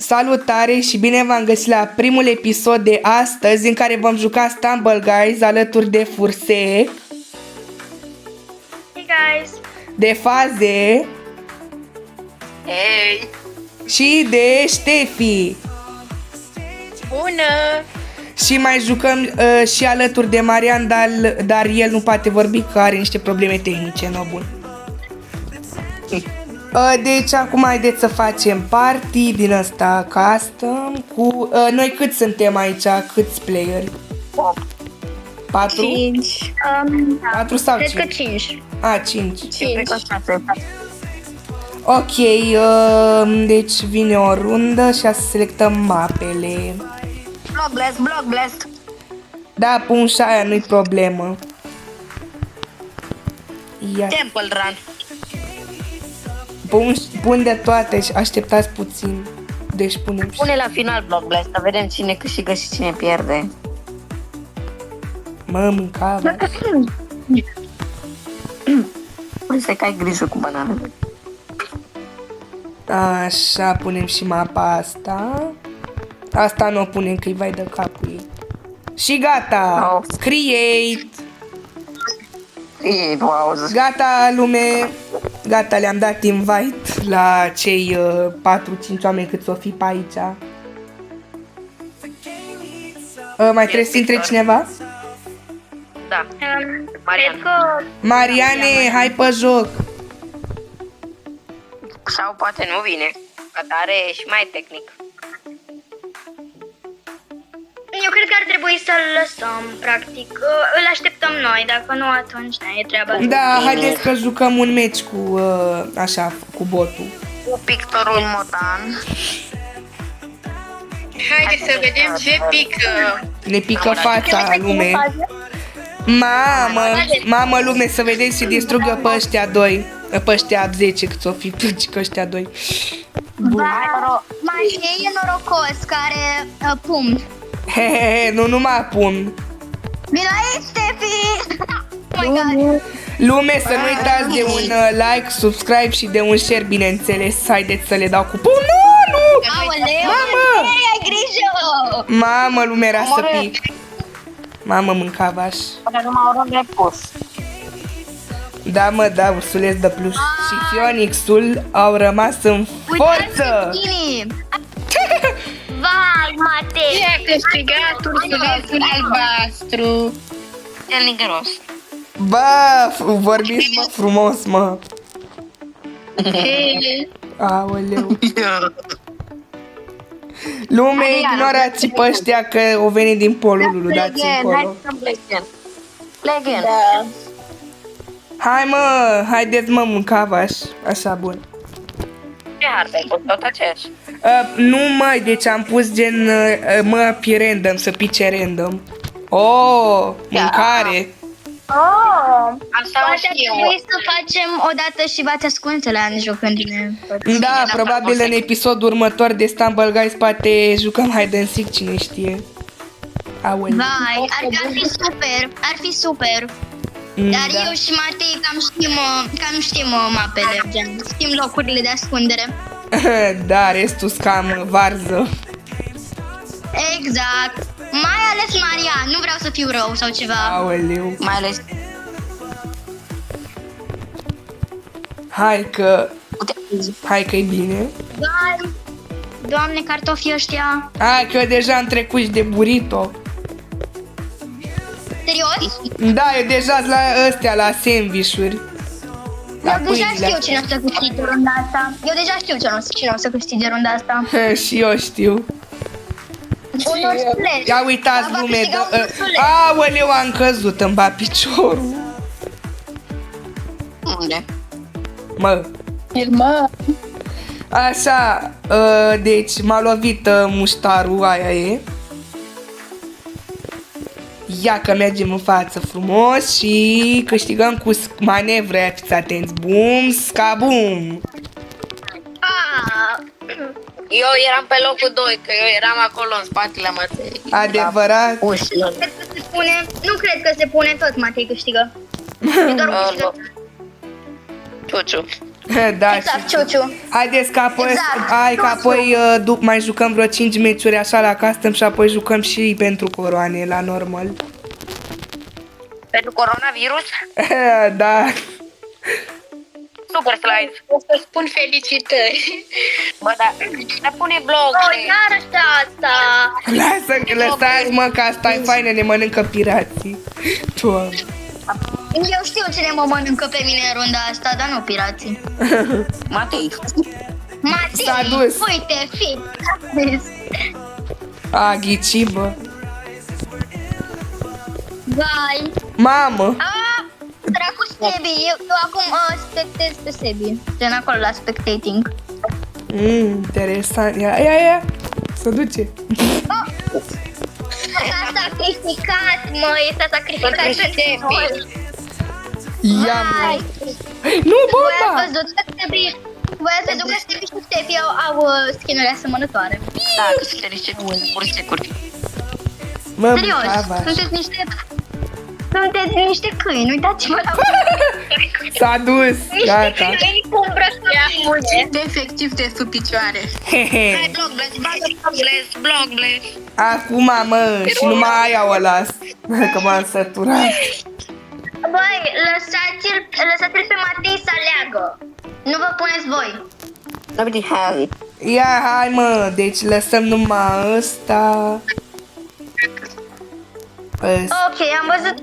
Salutare și bine v-am găsit la primul episod de astăzi în care vom juca Stumble Guys alături de Fursec, Hey guys! de Faze Hei! și de Ștefi. Bună! Și mai jucăm și alături de Marian, dar el nu poate vorbi că are niște probleme tehnice, no bun. Deci acum haideți să facem party din ăsta custom cu... noi cât suntem aici? Câți playeri? 4? 5. 4 sau Cred 5? că 5. A, 5. 5. Ok, deci vine o rundă și să selectăm mapele. Block blast! Da, pun și aia, nu-i problemă. Ia. Temple Run! Pun de toate și așteptați puțin. Deci punem și... Pune la final Block Blast, să vedem cine câștigă și cine pierde. Mă, mâncava. Să ai grijă cu bananele. Așa, punem și mapa asta. Asta nu o punem că-i vai de capul ei. Și gata! Oh. Create! E, wow, Gata, lume! Gata, le-am dat invite la cei 4-5 oameni cât s-o fi pe aici. Mai trebuie să intre cineva? da. Cred că... Mariane, hai pe joc! Sau poate nu vine, că are și mai tehnic. Eu cred că ar trebui să-l lăsăm, practic. Îl așteptăm noi, dacă nu, atunci ne e treaba. Da, haideți că jucăm un match cu, așa, cu botul. Cu pictorul Motan. Haideți să vedem ce pică. Ne pică fața, lume. Mamă, lume, să vedeți și distrugă pe ăștia 2. Pe ăștia 10, cât o fi pici că ăștia 2. Mai e norocos care pumn. Hehehe, nu numai pun. Vino aici, Stefi! Oh my god! Lume, să nu uitați de un like, subscribe și de un share, bineînțeles. Haideți să le dau cu pun. Nu! Aoleu! Mamă! Ai grijă! Mamă, lume, era să pic. Mamă, mâncavaș. Dar numai o rând de pus. Da, mă, da, ursuleț de pluș și Phoenixul au rămas în forță. Vai, Matei! Ce a câștigat ursulețul albastru? El nigăros. Bă, vorbiți, mă, frumos, mă. Aoleu. Lume, ignorați pe ăștia că o venit din polul lui, dați încolo. Legend. Hai, mă, haideți, mă, mâncavaș. Așa, bun. Ce hartă ai pus tot aceeași? Nu, măi, deci am pus gen măpi random, să pice random. Oh, mâncare. Asta Poate ar știu. trebui să facem o dată și v-ați ascunse la ani jucându-ne. Da, probabil în episodul următor de Stumble Guys poate jucăm hide and seek, cine știe. Aoleu. Vai, ar fi super, ar fi super. Dar Da. eu și Matei cam știm mapele, gen, știm locurile de ascundere. Da, restul cam varză. Exact. Mai ales Maria, nu vreau să fiu rău sau ceva. Aoleu. Mai ales Hai că e bine. Vai, Doamne, cartofii ăștia. Hai că eu deja am trecut și de burrito. Serios? Da, eu deja sunt la ăstea, la sandwich-uri. La Eu deja pâinile știu cine o să câștige runda asta. Eu deja știu cine o să câștige runda asta. astea. Și eu știu. Un ursuleț. Ia uitați, Va lume, câștiga un ursuleț. aoleu, am căzut, îmi bat piciorul. unde? Mă, așa, deci m-a lovit muștarul, aia e. Ia că mergem în față frumos și câștigăm cu manevre, fiți atenți. Bum, scabum. Ah, Eu eram pe locul 2, că eu eram acolo în spatele măței. Adevărat? Ușilor. cred că se pune, nu cred că se pune tot Matei câștigă. E doar un câștigător. Ciuciu. Da, Exact, și- Ciuciu. Haideți că apoi, Exact. hai că apoi mai jucăm vreo 5 meciuri așa la custom și apoi jucăm și pentru coroane la normal. Pentru coronavirus? Da. Super slide. O să spun felicitări. Bă, dar pune blog. Oh, iarăși asta. Lăsați mă că asta e faină, ne mănâncă pirații. Doamne. Eu știu cine mă mănâncă pe mine în runda asta, dar nu pirații. Matei. Matei, S-a dus. uite, fi. A, ghici, bă. Vai. Mamă. Dracu Sebi, eu acum spectez pe Sebi. Gen acolo la spectating. Interesant. Ia. Se duce. S-a sacrificat, măi, s-a sacrificat Pentru pentru Sebi. noi. Ia, mă. Vai. Nu, Voi ați bomba. văzut că Sebi... Voi ați văzut că Sebi și Sebi au skin-uri asemănătoare. Da, sunt niște bursecuri. Mă, Serios, mâncava. sunteți niște câini, uitați-mă la S-a dus. niște Gata. câini cu îmbrăcăminte. Efectiv de sub picioare. Hai, blog bless, blog bless. Acum, mă, și nu mai au ăla. Că m-am săturat. Băi, lăsați-l pe Matei să aleagă. Nu vă puneți voi. Nobody has it. Ia, hai, mă. Deci lăsăm numai ăsta. Ăsta. Ok, am văzut.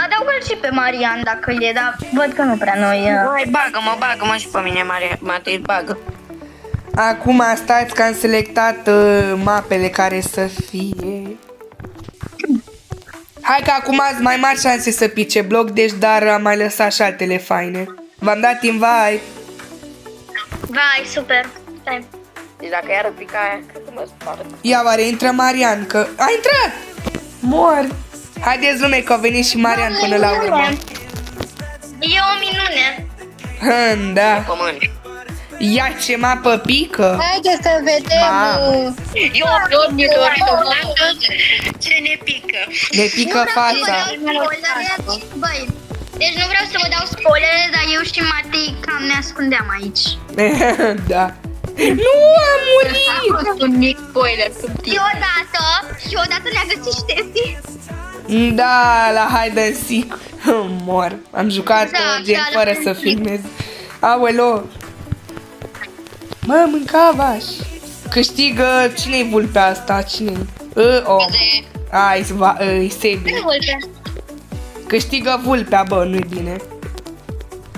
Adaugă-l și pe Marian dacă e, dar văd că nu prea noi. Hai, bagă-mă și pe mine, Matei, bagă. Acum stați că am selectat mapele care să fie. Hai că acum ați mai mari șanse să pice bloc, deci dar am mai lăsat și altele faine. V-am dat invite. Vai, super. Stai. Deci dacă iară pica aia, cred că mă spară. Ia oare intră Marian, că a intrat! Mor! Haideți lume că a venit și Marian până la urmă. E o minune. Da. Pământ. Ia ce mapă pică! Haideți să vedem Mamă. Eu, domnilor, ce ne pică. Ne pică fața. Băi, deci nu vreau să vă dau spoilere, dar eu și Matei cam ne ascundeam aici. Da. Nu am A murit! fost un mic spoiler subtil. Și odată ne-a găsit Ștefi. Da, la hide and seek. Mor. Am jucat Da, gen da, fără la să hide and seek. filmez. Aoleo. Mă, mâncava-și. Câștigă... Cine-i vulpea asta? Cine-i? Ai, Sebi. Nu vulpe. Câștigă vulpea, bă, nu-i bine.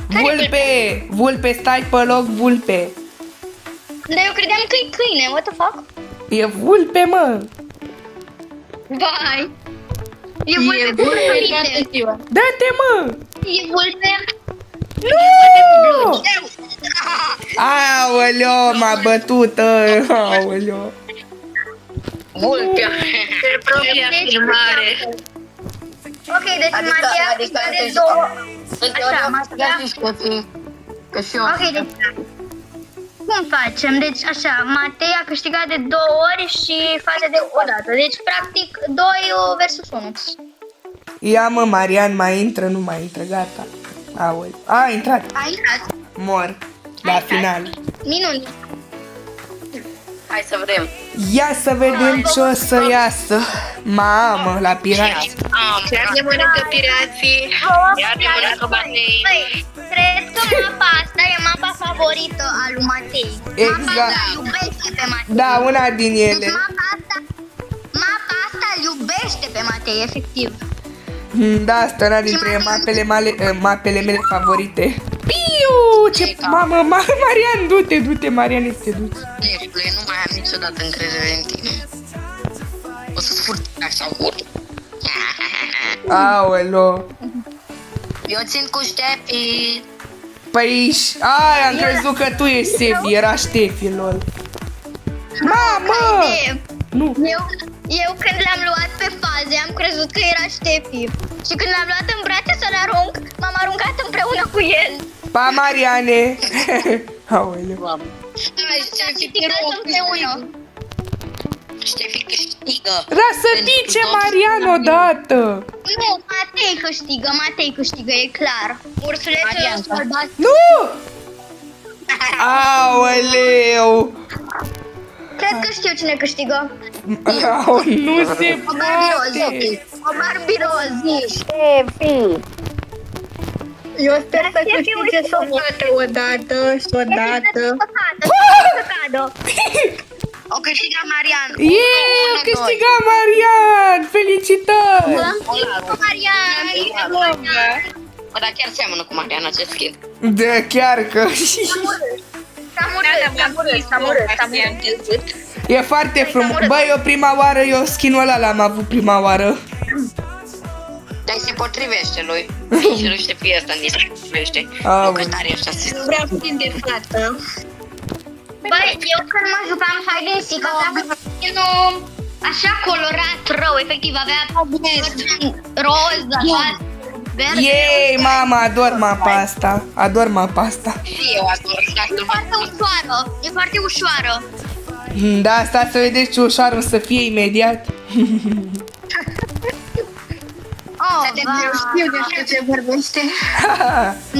Vulpe! Vulpe, stai pe loc, vulpe. Dar eu credeam că e câine, what the fuck? E vulpe, mă. Vai. E E vulpe cu vulpe câine. toată ziua. Dă-te, mă. E vulpe. Nu! Aoleo, m-a bătut. Aoleo. Vulpea. Propria filmare. Ok, deci Matea are două. Așa, Matea. Că și eu. Ok, deci cum facem? Deci așa, Matei a câștigat de 2 ori și Fata de o dată. Deci practic 2 versus 1. Ia, mă, Marian, mai intră, nu mai intră, gata. Aoleo. A intrat. A intrat. Mor. La final. Minuni. Hai să vedem. Ia să vedem ce o să iasă. Mamă, la pirați. Chiar ne mănâncă pirații. Iar ne mănâncă Matei. Băi, cred că mapa asta e mapa favorită a lui Matei. Exact. Mapa asta iubește pe Matei. Da, una din Deci ele. mapa asta îl iubește pe Matei, efectiv. Da, asta e una dintre mapele mele favorite. Piu! Ce... Mamă, Marian, du-te, Marian, este dus. Eștule, nu mai am niciodată încredere în tine. O să-ți furt așa urc. Aoleo. Eu țin cu Ștefi. Păi, am crezut că tu ești Sebi, era Ștefi, lol. Mamă! Nu. Eu când l-am luat pe faze am crezut că era Ștefi. Și când l-am luat în brațe să-l arunc, m-am aruncat împreună cu el. Pa, Mariane! Aoleu. S-a câștigat împreună. Ștefi câștigă. Da, să pice Marian odată! Nu, Matei câștigă, e clar. Ursulețul Marian, albastru. Nu! Aoleu! Cred că știu cine câștigă. Au, nu se O Barbie poate! Rose. O Barbie Rose. Eu sper să câștige și odată și odată. O câștiga Marian. Yeah, a câștigat Marian! Felicitări! Marian. Bă, dar chiar seamănă cu Marian acest skin. Da, chiar că... S-a murât. E foarte frumos. Bă, eu prima oară, eu skin-ul ăla l-am avut prima oară. Dar se potrivește lui. Și lui știe fie ăsta nici se potrivește. Ah, Nu bun. că tare ăștia se... Vreau puțin de fată. Băi, eu când mă jucam hide and seek, aveam skin-ul așa colorat rău, efectiv avea roz, așa, verde. Yay, mama, ador mapa asta. Ador mapa asta. Și eu ador E foarte ușoară, e foarte ușoară. Da, asta să vedeți ce ușor o să fie imediat. Oh, Eu știu despre ce vorbește.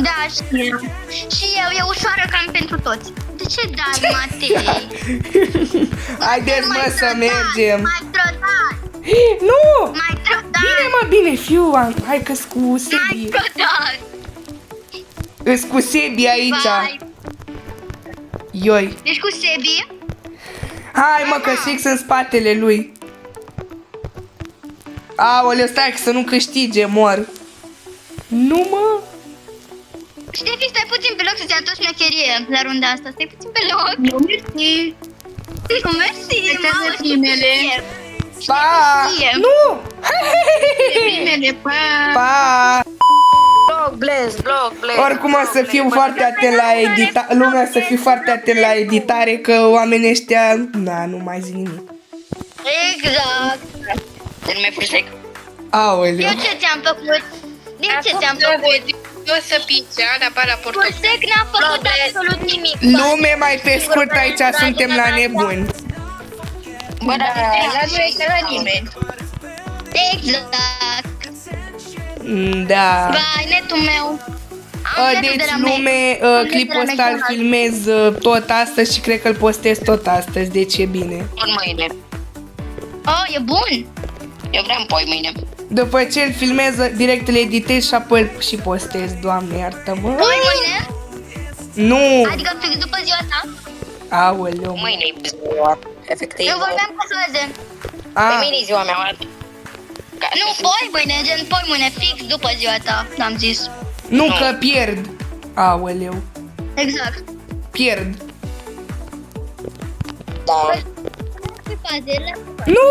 Da, știu. Și eu, e ușoară cam pentru toți. De ce dai, Matei? Haideți, mă, să mergem. Mai trădat, Nu! mai trădat, Bine, mă, bine, fiu, hai că-s cu mai Sebi. trădat. Îs cu Sebi aici. Vai. Ioi. Ești cu Sebi? Hai, mă, că fix în spatele lui. Aoleu, stai că să nu câștige, mor. Nu, mă. Ștefi, stai puțin pe loc să-ți atoși șmecherie la runda asta. Stai puțin pe loc. Nu mersi. Nu, mersi, Uitează mamă, primele. Pa! știe. Nu! Primele, pa. Pa! Block, Oricum o să fiu foarte atent la editare. Lumea să fiu foarte atent la editare, că oamenii ăștia... Da, nu mai zic nimic. Exact. Nu mai frisec. Aoleu. Eu ce ți-am făcut? Din ce ți-am făcut? O să pizza, dar pe la portocale. Cursec n-a făcut absolut nimic. Lume, mai pe scurt, aici suntem la nebuni. Bă, dar La nu este la nimeni. Exact. Da. Vai, netul meu. Am netul Deci, de la lume, Mac. clipul ăsta îl filmez tot astăzi și cred că îl postez tot astăzi, deci e bine. în mâine. Oh, e bun. Eu vreau poi mâine. După ce îl filmez, direct îl editez și apoi îl și postez, Doamne, iartă-mă. Poi mâine? Nu! Adică fix după ziua ta? Aoleu. Mâine e ziua, efectiv. Eu vorbeam cu Haze. Pe A, mine e ziua mea. Nu, poi mâine, gen poi mâine, fix după ziua ta, am zis. nu că pierd. Aoleu. Exact. Pierd. Da. Ce faze? Nu!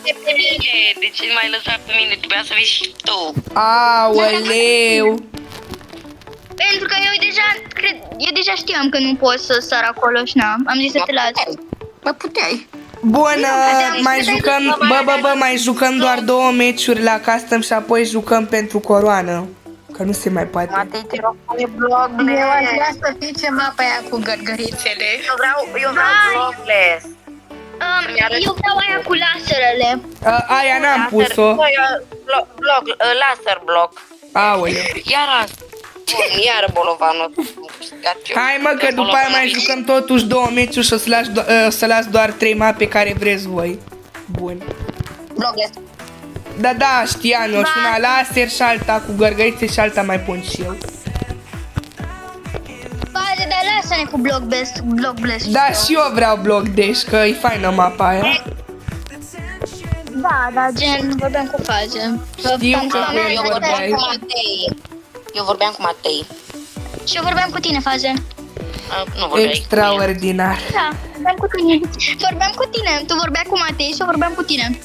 De pe mine, de ce m-ai lăsat pe mine? Trebuia să vezi și tu. Aoleu. Pentru că eu deja știam că nu pot să sar acolo și n-am. Am zis să te las. Mă puteai. Bun, mai jucăm, bă, mai jucăm doar 2 meciuri la custom și apoi jucăm pentru coroană. Că nu se mai poate. Matei, te rog, pune blog. Eu aș vrea să fice mapa aia cu gărgărițele. Eu vreau blogless. Eu vreau aia cu laserele. Aia n-am pus-o. Laser block. Aoleu. Iar asta. Iară bolovanul. Hai, mă, că după aia mai jucăm totuși 2 meciuri și o să las doar 3 mape care vreți voi. Bun. Blogless. Da, știam eu, și una laser și alta cu gărgărițe și alta mai pun și eu. Faze, dar lasă-ne cu Block Blast. Da, și eu vreau bloc dash, că e faină mapa aia. Da, gen, vorbeam cu Faze. Știu că Eu vorbeam cu Matei. Eu vorbeam cu Matei. Și eu vorbeam cu tine, Faze. Nu vorbeai. Extraordinar. Da, vorbeam cu tine. Vorbeam cu tine. Tu vorbeai cu Matei și eu vorbeam cu tine.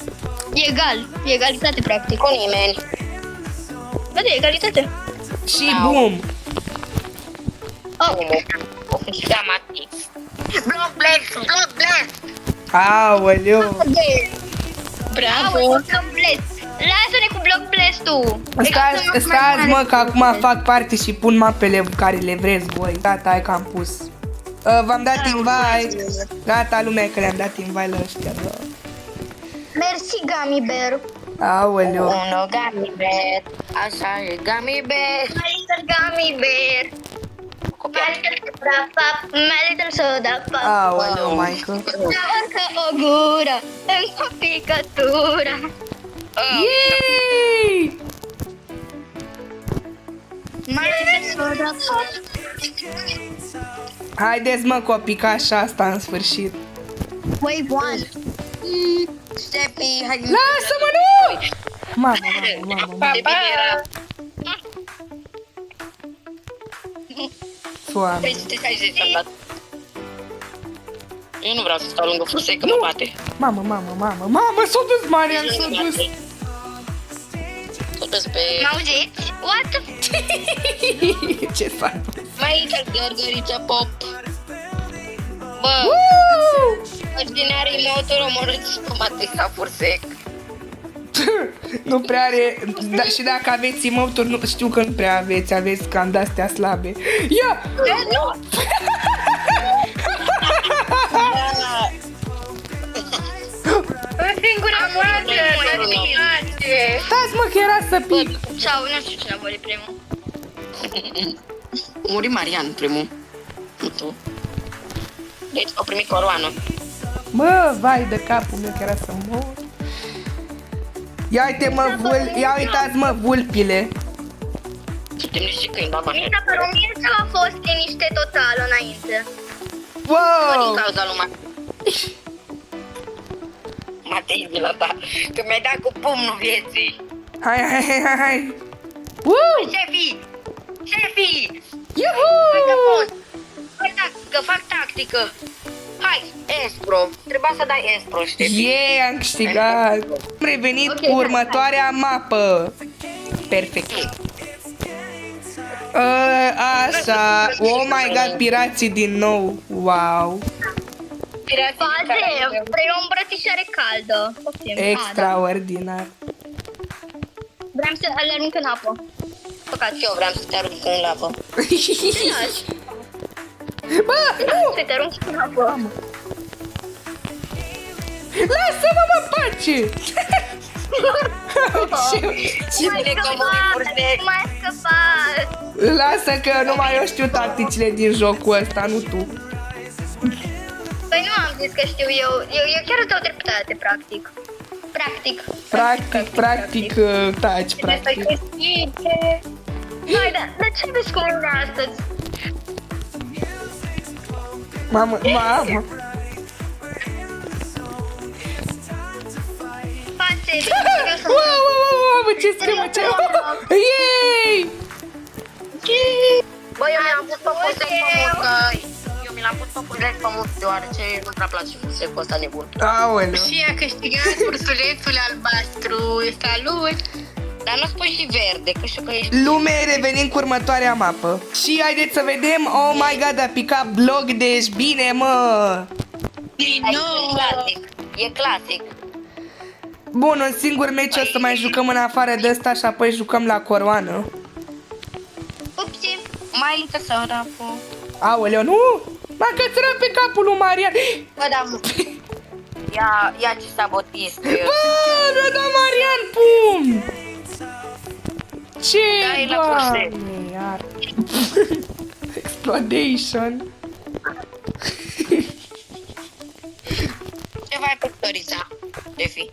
E egal. E egalitate, practic. Cu nimeni. Bă, de egalitate. Și bum. Oh, O câștiga Matei. Blogless. Aoleu. Bravo. Block Blast. Lasă-ne cu Block Blast-ul. Stați, mă, că acum fac parte și pun mapele care le vreți voi. Gata, hai că am pus. V-am dat invite. Gata, lumea, că le-am dat invite la ăștia. Da. Merci, Gummy Bear. Aoleu. Uno gummy bear. Așa e gummy bear. Mr. Gummy Bear. My little soda pop. Aoleu, maică. Urcă o gură în o picătură. Yay! My little soda pop. Haideți mă copii, ca așa asta în sfârșit. Wave 1. Stepi, hai. Lasă-mă, nu! Mamă. Stepi era. Foame. 360 am dat. Eu nu vreau să stau lângă Fusei, că mă bate. Mamă, s-a dus Marian, s-a dus. S-o dus pe... M-auziți? What the f... Ce s-a dus? Mai aici, gărgăriță pop. Bă, ordinarii motor omorâți pe Matrixa Fursec. Nu prea are, și dacă aveți emote-uri, nu știu că nu prea aveți cam de-astea slabe. Ia! Nu! În singura moarte, animație. Stați mă că era să pic. Sau nu știu cine a murit primul. Muri Marian primul. Nu tu. Deci au primit coroană. Mă, vai de capul meu că era să mor. Ia uite mă, ia uitați mă, vulpile. Suntem niște câini, baba. Mi s-a părut mie că a fost liniște totală înainte. Wow! Din cauza lui Matei de la ta. Că mi-ai dat cu pumnul vieții. Hai. Woo! Șefii! Șefii! Yuhu! Că fac tactică. Hai, Espro. Trebuia să dai Espro, știi? Yeah, am câștigat. Am revenit cu următoarea mapă. Perfect. Așa. Oh my god, pirații din nou. Wow. Faze, vrei o îmbrățișare caldă. Poftim. Extraordinar. Vreau să le arunc în apă. Păcat. Eu vreau să te arunc în lavă. Bă, nu! Să te arunc în apă. Lasă-mă, mă, pace! Cine comori Fursec? M-ai scăpat. Lasă că numai eu știu tacticile din jocul ăsta, nu tu. Păi nu am zis că știu eu chiar îți dau dreptate, practic. Practic, taci, practic. Hai, dar de ce vezi cu mine astăzi? Mamă. Face, Wow, ce scrimă, ce... Yay! Bă, eu mi-am pus pe pământ, că... Eu mi l-am pus pe pământ, deoarece nu prea place Fursecul ăsta nebun. Aoleu. Și a câștigat ursulețul albastru. Salut! Dar nu spui și verde, că știu că ești... Lume, revenim cu următoarea mapă. Și haideți să vedem. Oh my god, a picat blog, deci bine, mă. E clasic. E clasic. Bun, un singur meci o să mai jucăm în afară de ăsta și apoi jucăm la coroană. Upsi. Mai lică să rapu. Aoleu, nu! M-a cățărat pe capul lui Marian. Bă, da, ia ce sabotist. Bă, mi-a dat Marian, pum! Ce, Dai la curse. Doamne, iar. Explosion. Ce vai pe Cărița, Defi?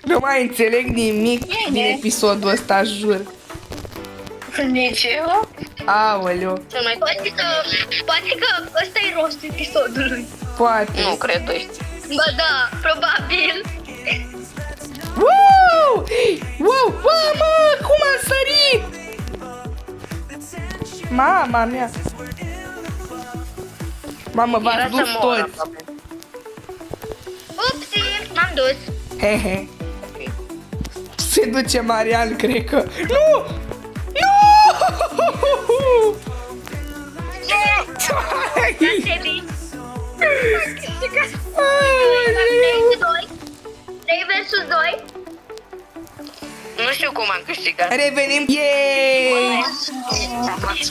Nu mai înțeleg nimic din episodul ăsta, jur. Nici eu. Aoleu, Cel mai Poate că ăsta e rostul episodului. poate. Nu cred, Bă, da, probabil. Wow! Wow, mă, cum a sărit? Mama mea. Mamă, v-ați dus toți. Upsi, m-am dus. Hehe. Se duce Marian, cred că. Nu! Nu! Sebi. 3 versus 2. Nu știu cum am câștigat. Revenim. Yay!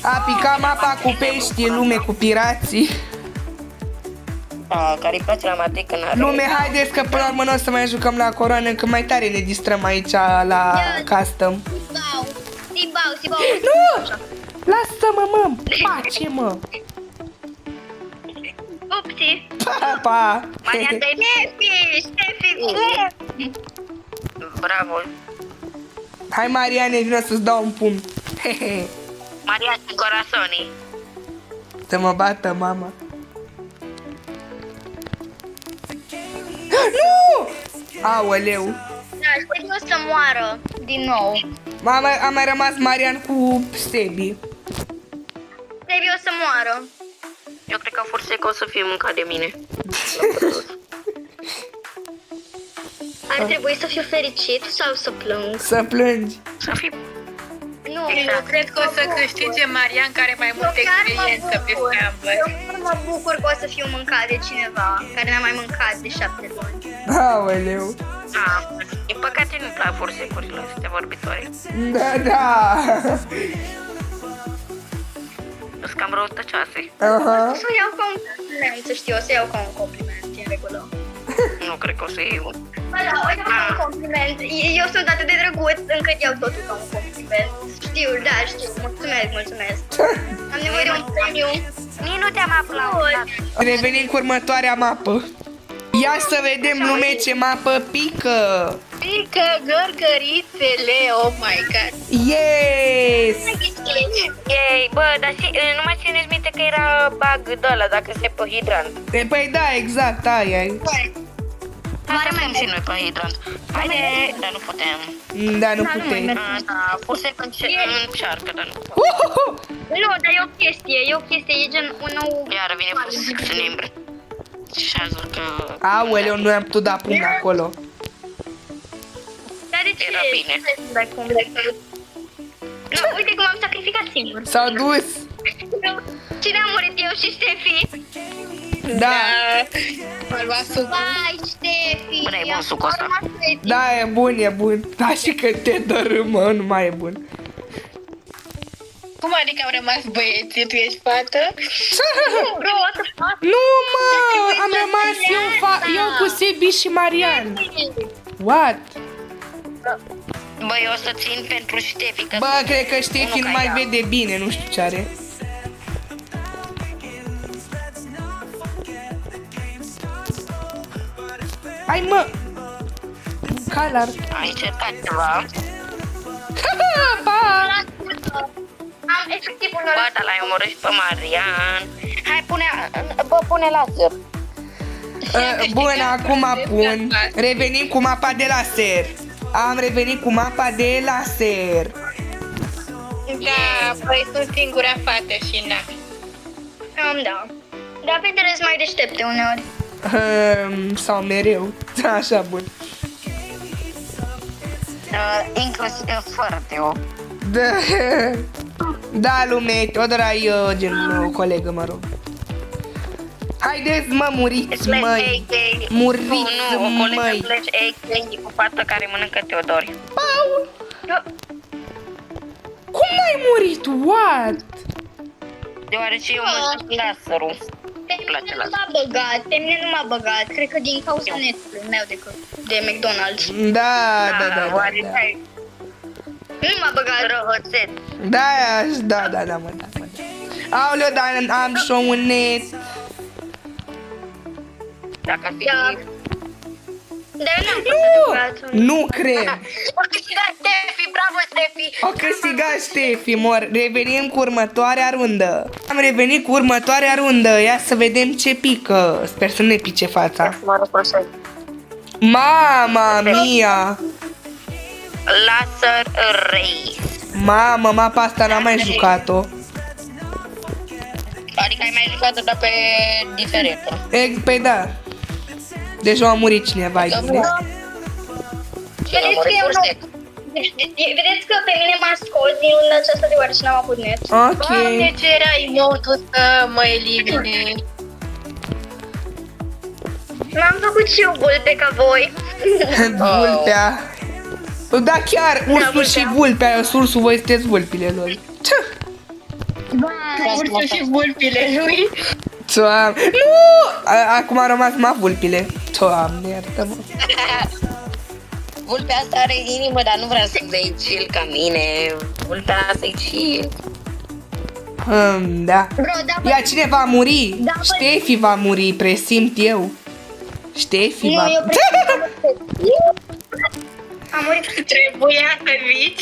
A picat mapa cu pești, lume cu pirații. Care-i place la Matei că n-are. Lume, haideți că până la urmă nu o să mai jucăm la coroană, că mai tare ne distrăm aici la custom. Sibau. Nu! Lasă-mă, mă! Pace, mă! Ștefi! Pa, pa! Marian, dai Ștefi, cum? Bravo. Hai, Mariane, vină să-ți dau un pumn. Marian, corazonii. Să mă bată mama. Nu! Aoleu! Da, Ștefi o să moară din nou. Mama, a mai rămas Marian cu Sebi. Ștefi o să moară. Eu cred că Forseca o să fie mâncat de mine. Ar trebui să fiu fericit sau să plâng? Să plângi. Să fii... Nu, Eu cred că o să câștige Marian, care are mai multă experiență pe scambă. Eu chiar mă bucur că o să fiu mâncat de cineva care mi-a mai mâncat de 7 luni. Aoleu. Din păcate nu-mi plac forsecurile astea vorbitoare. Da, da. Sunt cam răutăcioase. Aha. O să iau ca un compliment, să știu, o să iau ca un compliment, e în regulă. Nu cred că o să iei un. Bă, da, o iau ca un compliment. Eu sunt atât de drăguț încât iau totul ca un compliment. Știu, da, știu, mulțumesc, mulțumesc. Am nevoie de un premiu. Nici nu te-am aplaudat. Revenim cu următoarea mapă. Ia să vedem, lume, ce mapă pică. Pică gărgărițele, oh my god. Yes! Ei, bă, dar numai țineți minte că era bug de ăla dacă se pe hidrant. Păi da, exact, aia e. Hai să fim și noi pe hidrant. Haide, dar nu putem. Da, nu puteai. Da, Forseca încearcă, dar nu. Nu, dar e o chestie, e gen un nou... Iară vine Forseca să ne îmbre. Și azul că... Aoleu, nu am putut da pumn acolo. Dar de ce? Era bine. Nu, uite cum am sacrificat singur. S-au dus. Cine a murit, eu și Ștefi? Da, M-a luat sucul. Vai, Ștefi! Bă, e bun sucul ăsta. da, e bun, e bun. Da, și că te dărâmă, nu mai e bun. Cum adică au rămas băieții, tu ești fată? Bro, what the fuck? Nu, mă, am rămas eu cu Sebi și Marian. What? Bă, eu o să țin pentru Ștefi, că... Bă, cred că Ștefi nu mai vede bine, nu știu ce are. Hai, mă! Calar. Ai încercat ceva. Pa! Am efectiv un Bă, dar l-ai omorât și pe Marian. Hai, pune laser. Bun, acum pun. Revenim cu mapa de laser. Am revenit cu mapa de laser. Da, păi sunt singura fată și na. Da. Dar fetele sunt mai deștepte uneori. Sau mereu. Așa, bun. Inclusiv fără Teo. Da, da, lume, Teodora e gen o colegă, mă rog. Haideți, mă, muriți, măi. Muriți, Nu, o colegă măi. pleci AK cu fată care mănâncă Teodori. Paul! Cum n-ai murit? What? Deoarece eu mă știu laserul. Pe mine nu m-a băgat, pe mine nu m-a băgat. Cred că din cauza netului meu de McDonald's. Da, da, da, da, oare da. ai Nu m-a băgat. răhățet? Da, mă, da. Aoleu, dar am și un net. Dacă ar fi... Da. Dar eu n-am fost băgat. Nu cred. O câștigat Ștefi, bravo Ștefi! O câștigat Ștefi, mor. Revenim cu următoarea rundă. Am revenit cu următoarea rundă. Ia să vedem ce pică. Sper să ne pice fața. Mama mia! Laser Race. Mamă, mapa asta n-am mai jucat-o. Adică ai mai jucat-o, dar pe diferită. Păi da. Deja a murit cineva aici. Vedeți că vedeți că pe mine m-a scos din luna aceasta deoarece n-am avut net. Ok. Doamne, ce era emotul să mă elimine. M-am făcut și eu vulpe ca voi. Vulpea. Da, chiar, ursul și vulpea. Ursul, voi sunteți vulpile lor. Ce? Ursul și vulpile lui. Doamne. Nu! Acum a rămas numai vulpile. Doamne, iartă-mă. Vulpea asta are inimă, dar nu vrea să bei chill ca mine. Vulpea asta e chill. Da. Bro, da, Ia, cine va muri? Da, Ștefi va muri, presimt eu. Ștefi nu, va... eu am murit. Trebuia să vii.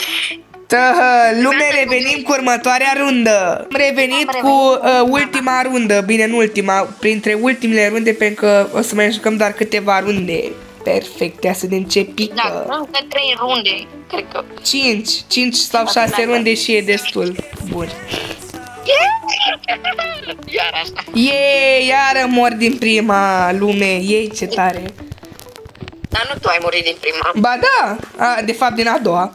Lume, revenim cu următoarea rundă. Am revenit cu ultima rundă. Bine, nu ultima, printre ultimele runde, pentru că o să mai jucăm doar câteva runde. Perfect, ia să vedem ce Da, pică. încă 3 runde. Cred că. 5 sau 6 runde și e destul. Bun. Iar asta. Iară mor din prima. Lume, ei ce tare. Dar nu tu ai murit din prima. Ba da, de fapt din a doua.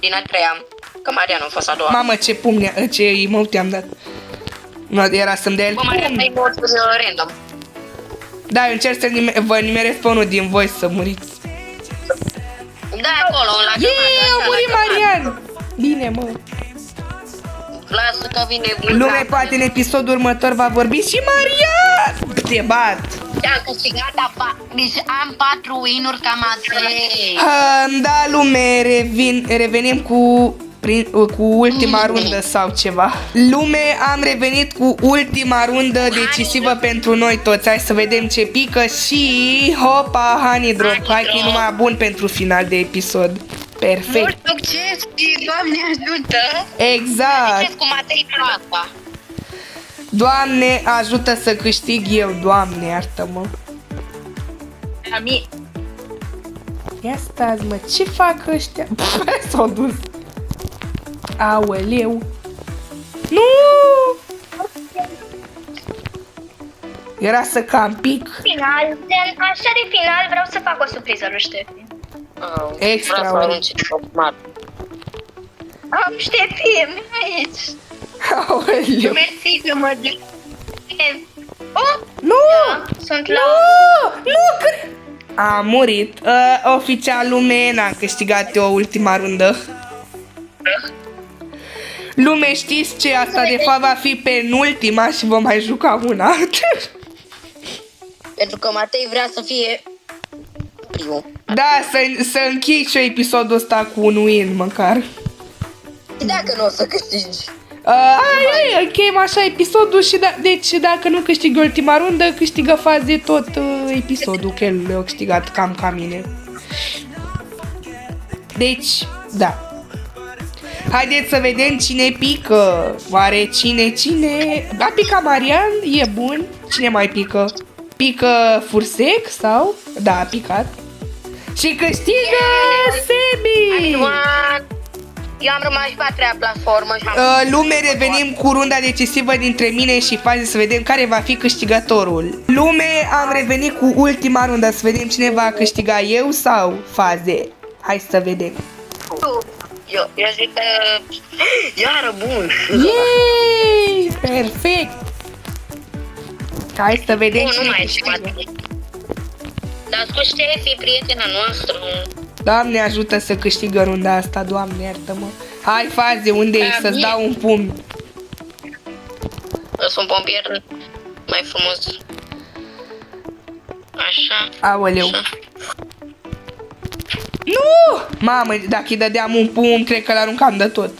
Din a treia. Că Marian a fost a doua. Mamă, ce pumne, ce emote am dat. Nu, era să-mi dea el Bă, Marian, pumn. ai voturi random. Da, eu încerc să vă nimeresc pe unul din voi să muriți. Da, acolo, la A murit Marian! Bine, mă. Lasă că vine Lume, poate în episodul următor va vorbi și Marian! Te bat! Am câștigat deci am 4 win-uri ca Matei. Da, lume, revenim cu ultima rundă sau ceva. Lume, am revenit cu ultima rundă decisivă pentru noi toți. Hai să vedem ce pică și hopa, honey drop. Hai că e numai bun pentru final de episod. Perfect. Mult succes și Doamne ajută. Exact. Succes cu Matei pentru asta. Doamne, ajută să câștig eu. Doamne, iartă-mă. Ami. Ia stați, mă, ce fac ăștia? S-au dus. Aoleu. Nu! Era să cam pic. Final, așa de final vreau să fac o surpriză lui Ștefi. Extra, Vreau să ori. arunci mare. Am Ștefi, aici. Aoleu. Mersi că mă duc. Oh, Nu! sunt la... Nu! A murit. Oficial, lume, n-am câștigat eu ultima rundă. Lume, știți ce? Asta de fapt va fi penultima și vom mai juca una. Pentru că Matei vrea să fie primul. Da, să închei și eu episodul ăsta cu un win măcar. Și dacă nu o să câștigi. Încheiem așa episodul și deci dacă nu câștig ultima rundă, câștigă faze tot episodul, că el le-a câștigat cam ca mine. Deci, da. Haideți să vedem cine pică. Oare cine? A picat Marian, e bun. Cine mai pică? Pică Fursec sau? Da, a picat. Și câștigă Sebi! Eu am rămas pe a treia platformă și am... Lume, revenim cu runda decisivă dintre mine și Faze să vedem care va fi câștigătorul. Lume, am revenit cu ultima rundă să vedem cine va câștiga, eu sau Faze. Hai să vedem. Eu zic că... Iară bun! Yay! Perfect! Hai să vedem Bun, nu cine mai câștigă. e. Dar cu Ștefi, prietena noastră. Doamne ajută să câștigă runda asta, Doamne iartă-mă. Hai Faze, unde ești? Să-ți dau un pumn. Sunt pompier mai frumos. Așa. Aoleu. Așa. Nu! Mamă, dacă îi dădeam un pumn, cred că l-aruncam de tot.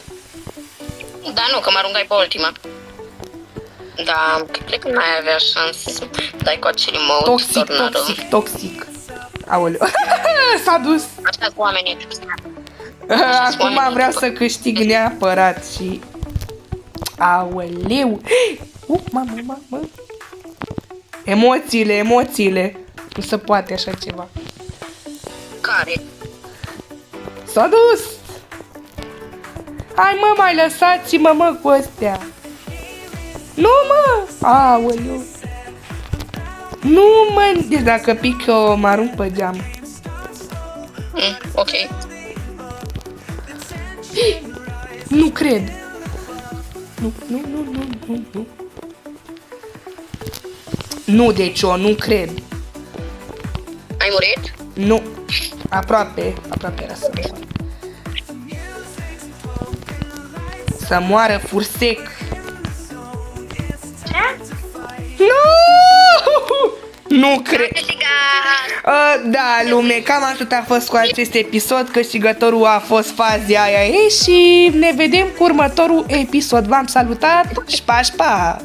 Da, nu, că mă arungai pe ultima. Da, cred că n-ai avea șans. Dai cu acel mode tornado. Toxic. Aoleu. S-a dus. Așa cu oamenii. Acum vreau să câștig neapărat și... Aoleu. Mamă. Emoțiile. Nu se poate așa ceva. Care? S-a dus. Hai mă, mai lăsați-mă mă cu astea. Nu mă. Aoleu. Nu mă. Deci dacă pic eu mă arunc pe geam. Ok. Nu cred. Nu. Nu, deci eu nu cred. Ai murit? Nu. Aproape era să moară. Să moară Fursec. Ce? Nu! Nu cred. Câștigat! Da, lume, cam atât a fost cu acest episod. Câștigătorul a fost Fazi Aia și ne vedem cu următorul episod. V-am salutat și pa, pa!